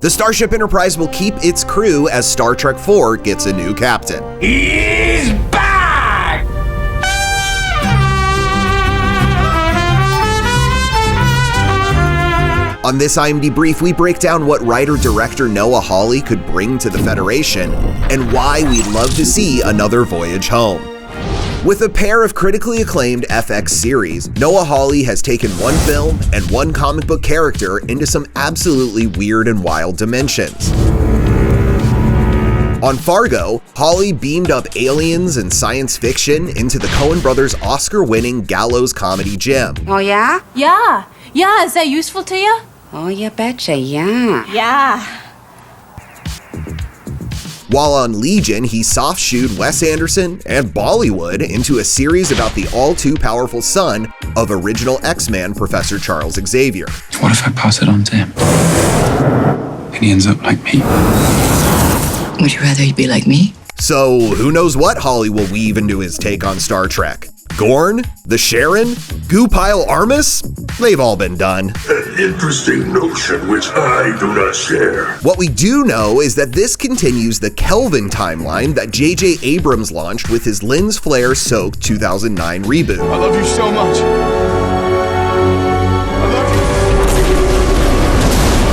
The Starship Enterprise will keep its crew as Star Trek IV gets a new captain. He's back! On this IMDbrief, we break down what writer-director Noah Hawley could bring to the Federation and why we'd love to see another Voyage Home. With a pair of critically acclaimed FX series, Noah Hawley has taken one film and one comic book character into some absolutely weird and wild dimensions. On Fargo, Hawley beamed up aliens and science fiction into the Coen brothers' Oscar-winning gallows comedy gem. Oh, yeah? Yeah, is that useful to you? Oh, you betcha, yeah. Yeah. While on Legion, he soft-shoed Wes Anderson and Bollywood into a series about the all-too-powerful son of original X-Man Professor Charles Xavier. What if I pass it on to him? And he ends up like me? Would you rather he be like me? So, who knows what Hawley will weave into his take on Star Trek? Gorn? The Sharon? Goo Pile Armus? They've all been done. An interesting notion which I do not share. What we do know is that this continues the Kelvin timeline that J.J. Abrams launched with his Lens Flare-soaked 2009 reboot. I love you so much. I love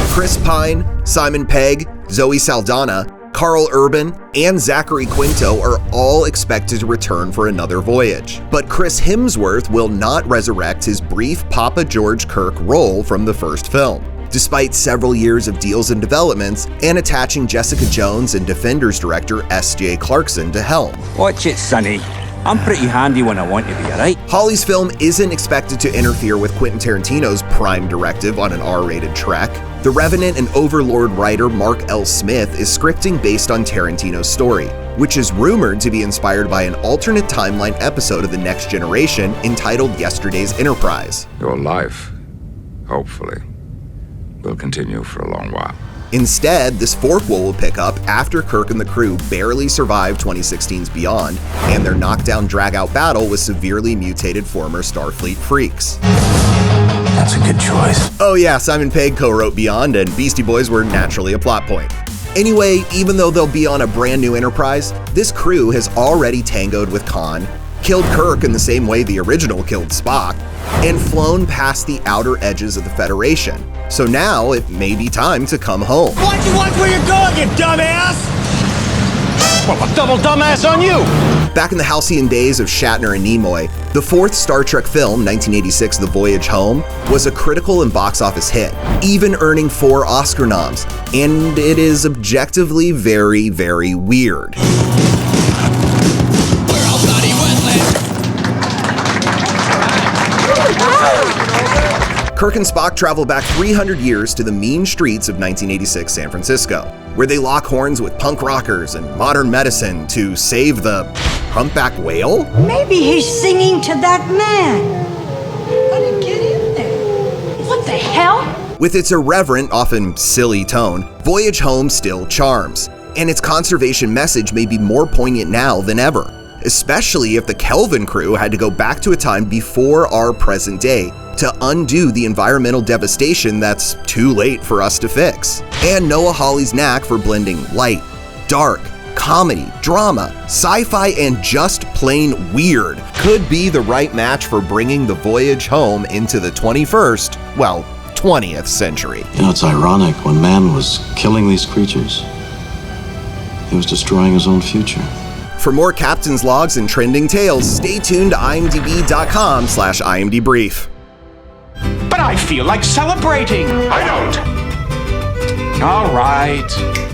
you. Chris Pine, Simon Pegg, Zoe Saldana, Carl Urban, and Zachary Quinto are all expected to return for another voyage. But Chris Hemsworth will not resurrect his brief Papa George Kirk role from the first film, despite several years of deals and developments and attaching Jessica Jones and Defenders director S.J. Clarkson to helm. Watch it, Sonny. I'm pretty handy when I want to be, alright? Hawley's film isn't expected to interfere with Quentin Tarantino's prime directive on an R-rated Trek. The Revenant and Overlord writer Mark L. Smith is scripting based on Tarantino's story, which is rumored to be inspired by an alternate timeline episode of The Next Generation entitled Yesterday's Enterprise. Your life, hopefully, will continue for a long while. Instead, this fourth will pick up after Kirk and the crew barely survived 2016's Beyond and their knockdown drag-out battle with severely mutated former Starfleet freaks. That's a good choice. Oh yeah, Simon Pegg co-wrote Beyond, and Beastie Boys were naturally a plot point. Anyway, even though they'll be on a brand new Enterprise, this crew has already tangoed with Khan, killed Kirk in the same way the original killed Spock, and flown past the outer edges of the Federation. So now it may be time to come home. Why'd you watch where you're going, you dumbass? Well, a double dumbass on you! Back in the halcyon days of Shatner and Nimoy, the fourth Star Trek film, 1986's The Voyage Home, was a critical and box office hit, even earning 4 Oscar noms, and it is objectively very, very weird. Kirk and Spock travel back 300 years to the mean streets of 1986 San Francisco, where they lock horns with punk rockers and modern medicine to save the humpback whale? Maybe he's singing to that man. How did he get in there? What the hell? With its irreverent, often silly tone, Voyage Home still charms, and its conservation message may be more poignant now than ever, especially if the Kelvin crew had to go back to a time before our present day to undo the environmental devastation that's too late for us to fix. And Noah Hawley's knack for blending light, dark, comedy, drama, sci-fi, and just plain weird could be the right match for bringing the Voyage Home into the 21st, well, 20th century. You know, it's ironic. When man was killing these creatures, he was destroying his own future. For more Captain's Logs and trending tales, stay tuned to imdb.com/IMDbrief. But I feel like celebrating. I don't. All right.